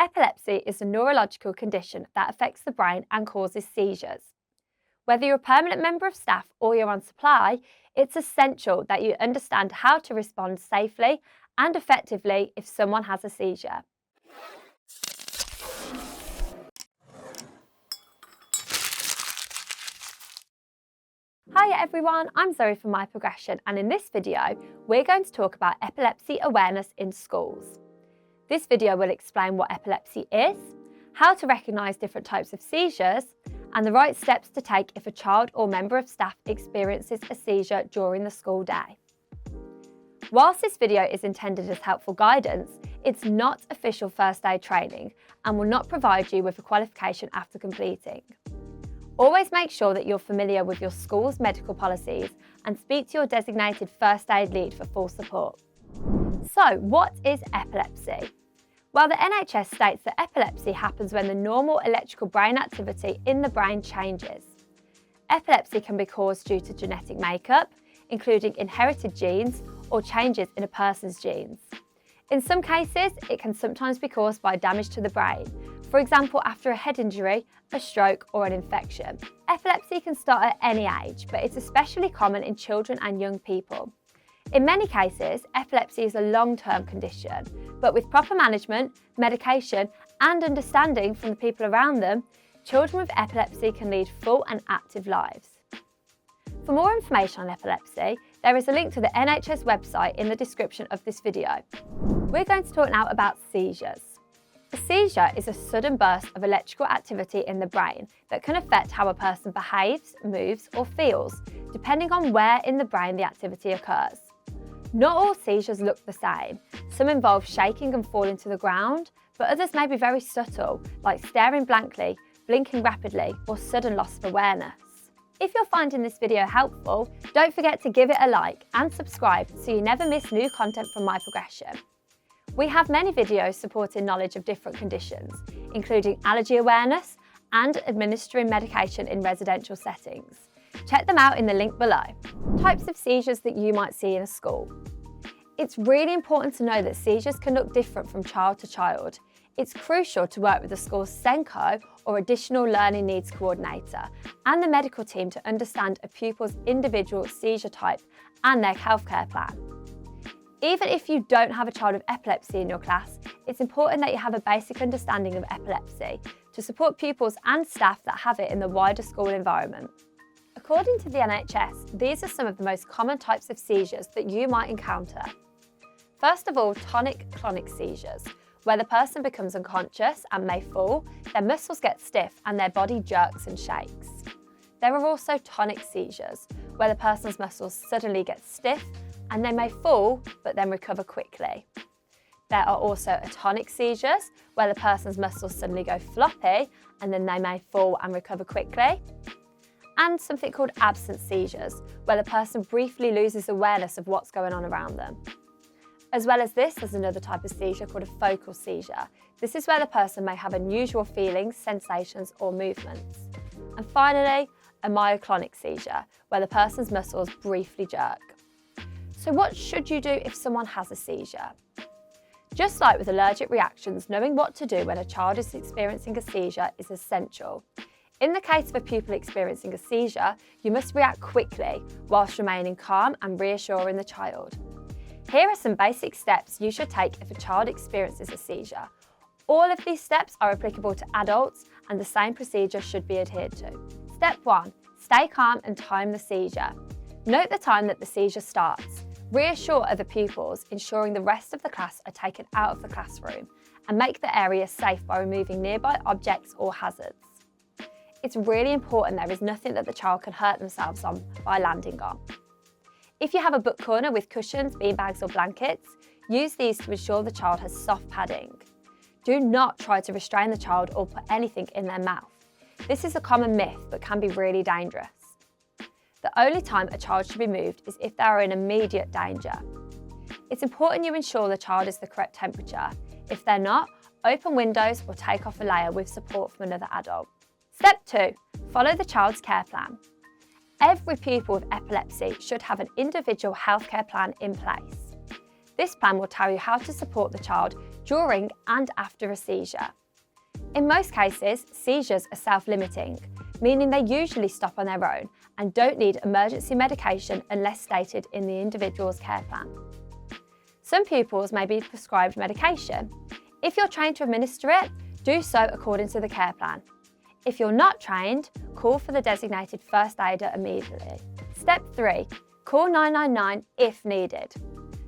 Epilepsy is a neurological condition that affects the brain and causes seizures. Whether you're a permanent member of staff or you're on supply, it's essential that you understand how to respond safely and effectively if someone has a seizure. Hi everyone, I'm Zoe from My Progression, and in this video we're going to talk about epilepsy awareness in schools. This video will explain what epilepsy is, how to recognise different types of seizures, and the right steps to take if a child or member of staff experiences a seizure during the school day. Whilst this video is intended as helpful guidance, it's not official first aid training and will not provide you with a qualification after completing. Always make sure that you're familiar with your school's medical policies and speak to your designated first aid lead for full support. So, what is epilepsy? Well, the NHS states that epilepsy happens when the normal electrical brain activity in the brain changes. Epilepsy can be caused due to genetic makeup, including inherited genes or changes in a person's genes. In some cases, it can sometimes be caused by damage to the brain, for example after a head injury, a stroke or an infection. Epilepsy can start at any age, but it's especially common in children and young people. In many cases, epilepsy is a long-term condition, but with proper management, medication and understanding from the people around them, children with epilepsy can lead full and active lives. For more information on epilepsy, there is a link to the NHS website in the description of this video. We're going to talk now about seizures. A seizure is a sudden burst of electrical activity in the brain that can affect how a person behaves, moves or feels, depending on where in the brain the activity occurs. Not all seizures look the same. Some involve shaking and falling to the ground, but others may be very subtle, like staring blankly, blinking rapidly, or sudden loss of awareness. If you're finding this video helpful, don't forget to give it a like and subscribe so you never miss new content from My Progression. We have many videos supporting knowledge of different conditions, including allergy awareness and administering medication in residential settings. Check them out in the link below. Types of seizures that you might see in a school. It's really important to know that seizures can look different from child to child. It's crucial to work with the school's SENCO or Additional Learning Needs Coordinator and the medical team to understand a pupil's individual seizure type and their healthcare plan. Even if you don't have a child with epilepsy in your class, it's important that you have a basic understanding of epilepsy to support pupils and staff that have it in the wider school environment. According to the NHS, these are some of the most common types of seizures that you might encounter. First of all, tonic-clonic seizures, where the person becomes unconscious and may fall, their muscles get stiff and their body jerks and shakes. There are also tonic seizures, where the person's muscles suddenly get stiff and they may fall but then recover quickly. There are also atonic seizures, where the person's muscles suddenly go floppy and then they may fall and recover quickly. And something called absent seizures, where the person briefly loses awareness of what's going on around them. As well as this, there's another type of seizure called a focal seizure. This is where the person may have unusual feelings, sensations or movements. And finally, a myoclonic seizure, where the person's muscles briefly jerk. So what should you do if someone has a seizure? Just like with allergic reactions, knowing what to do when a child is experiencing a seizure is essential. In the case of a pupil experiencing a seizure, you must react quickly whilst remaining calm and reassuring the child. Here are some basic steps you should take if a child experiences a seizure. All of these steps are applicable to adults and the same procedure should be adhered to. Step 1. Stay calm and time the seizure. Note the time that the seizure starts. Reassure other pupils, ensuring the rest of the class are taken out of the classroom, and make the area safe by removing nearby objects or hazards. It's really important there is nothing that the child can hurt themselves on by landing on. If you have a book corner with cushions, beanbags or blankets, use these to ensure the child has soft padding. Do not try to restrain the child or put anything in their mouth. This is a common myth but can be really dangerous. The only time a child should be moved is if they are in immediate danger. It's important you ensure the child is the correct temperature. If they're not, open windows or take off a layer with support from another adult. Step 2. Follow the child's care plan. Every pupil with epilepsy should have an individual healthcare plan in place. This plan will tell you how to support the child during and after a seizure. In most cases, seizures are self-limiting, meaning they usually stop on their own and don't need emergency medication unless stated in the individual's care plan. Some pupils may be prescribed medication. If you're trained to administer it, do so according to the care plan. If you're not trained, call for the designated first aider immediately. Step 3. Call 999 if needed.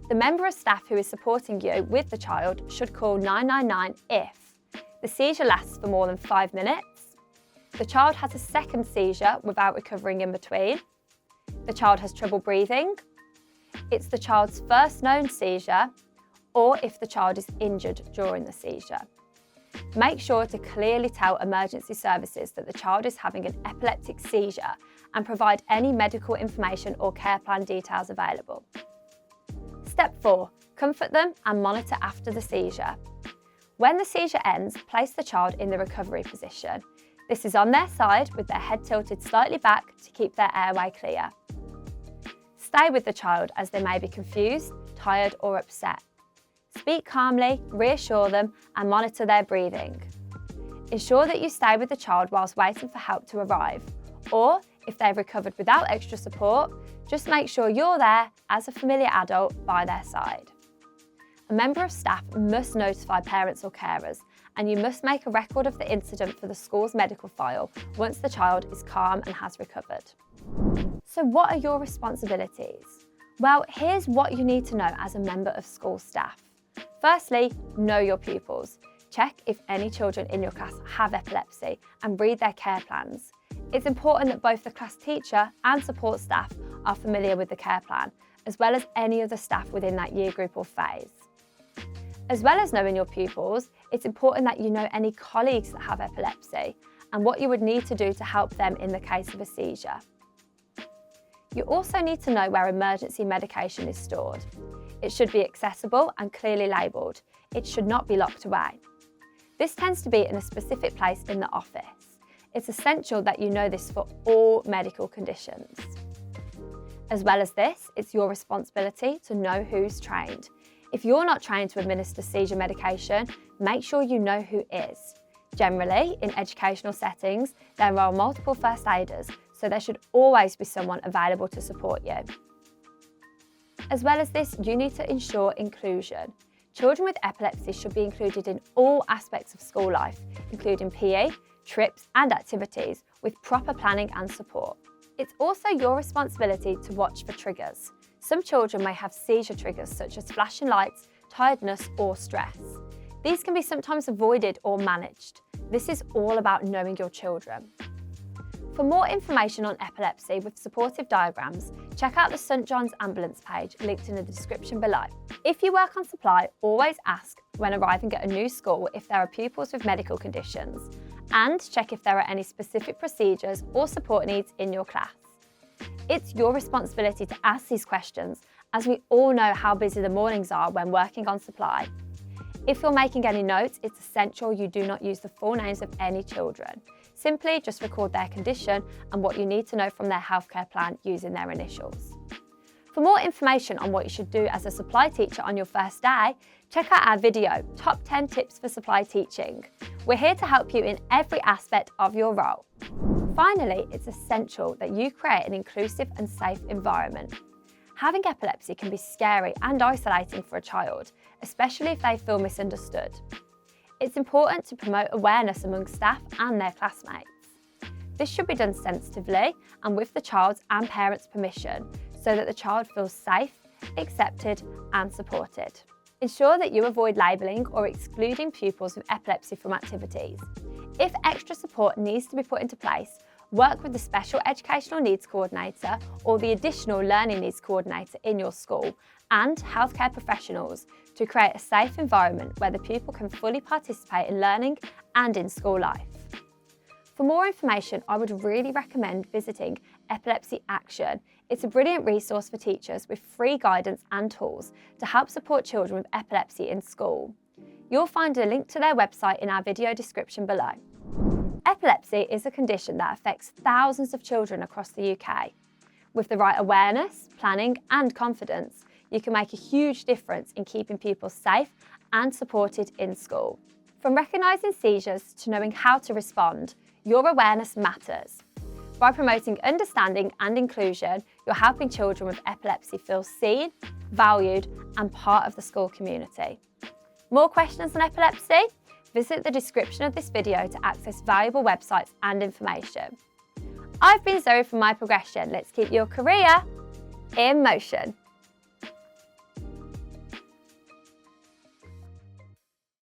The member of staff who is supporting you with the child should call 999 if the seizure lasts for more than 5 minutes, the child has a second seizure without recovering in between, the child has trouble breathing, it's the child's first known seizure, or if the child is injured during the seizure. Make sure to clearly tell emergency services that the child is having an epileptic seizure and provide any medical information or care plan details available. Step 4. Comfort them and monitor after the seizure. When the seizure ends, place the child in the recovery position. This is on their side with their head tilted slightly back to keep their airway clear. Stay with the child as they may be confused, tired or upset. Speak calmly, reassure them and monitor their breathing. Ensure that you stay with the child whilst waiting for help to arrive, or if they've recovered without extra support, just make sure you're there as a familiar adult by their side. A member of staff must notify parents or carers, and you must make a record of the incident for the school's medical file once the child is calm and has recovered. So what are your responsibilities? Well, here's what you need to know as a member of school staff. Firstly, know your pupils. Check if any children in your class have epilepsy and read their care plans. It's important that both the class teacher and support staff are familiar with the care plan, as well as any other staff within that year group or phase. As well as knowing your pupils, it's important that you know any colleagues that have epilepsy and what you would need to do to help them in the case of a seizure. You also need to know where emergency medication is stored. It should be accessible and clearly labelled. It should not be locked away. This tends to be in a specific place in the office. It's essential that you know this for all medical conditions. As well as this, it's your responsibility to know who's trained. If you're not trained to administer seizure medication, make sure you know who is. Generally, in educational settings, there are multiple first aiders, so there should always be someone available to support you. As well as this, you need to ensure inclusion. Children with epilepsy should be included in all aspects of school life, including PE, trips and activities, with proper planning and support. It's also your responsibility to watch for triggers. Some children may have seizure triggers such as flashing lights, tiredness or stress. These can be sometimes avoided or managed. This is all about knowing your children. For more information on epilepsy with supportive diagrams, check out the St John's ambulance page linked in the description below. If you work on supply, always ask when arriving at a new school if there are pupils with medical conditions, and check if there are any specific procedures or support needs in your class. It's your responsibility to ask these questions, as we all know how busy the mornings are when working on supply. If you're making any notes, it's essential you do not use the full names of any children. Simply just record their condition and what you need to know from their healthcare plan using their initials. For more information on what you should do as a supply teacher on your first day, check out our video, Top 10 Tips for Supply Teaching. We're here to help you in every aspect of your role. Finally, it's essential that you create an inclusive and safe environment. Having epilepsy can be scary and isolating for a child, especially if they feel misunderstood. It's important to promote awareness among staff and their classmates. This should be done sensitively and with the child's and parents' permission, so that the child feels safe, accepted and supported. Ensure that you avoid labelling or excluding pupils with epilepsy from activities. If extra support needs to be put into place, work with the Special Educational Needs Coordinator or the Additional Learning Needs Coordinator in your school and healthcare professionals to create a safe environment where the pupil can fully participate in learning and in school life. For more information, I would really recommend visiting Epilepsy Action. It's a brilliant resource for teachers with free guidance and tools to help support children with epilepsy in school. You'll find a link to their website in our video description below. Epilepsy is a condition that affects thousands of children across the UK. With the right awareness, planning and confidence, you can make a huge difference in keeping pupils safe and supported in school. From recognising seizures to knowing how to respond, your awareness matters. By promoting understanding and inclusion, you're helping children with epilepsy feel seen, valued, and part of the school community. More questions on epilepsy? Visit the description of this video to access valuable websites and information. I've been Zoe from My Progression. Let's keep your career in motion.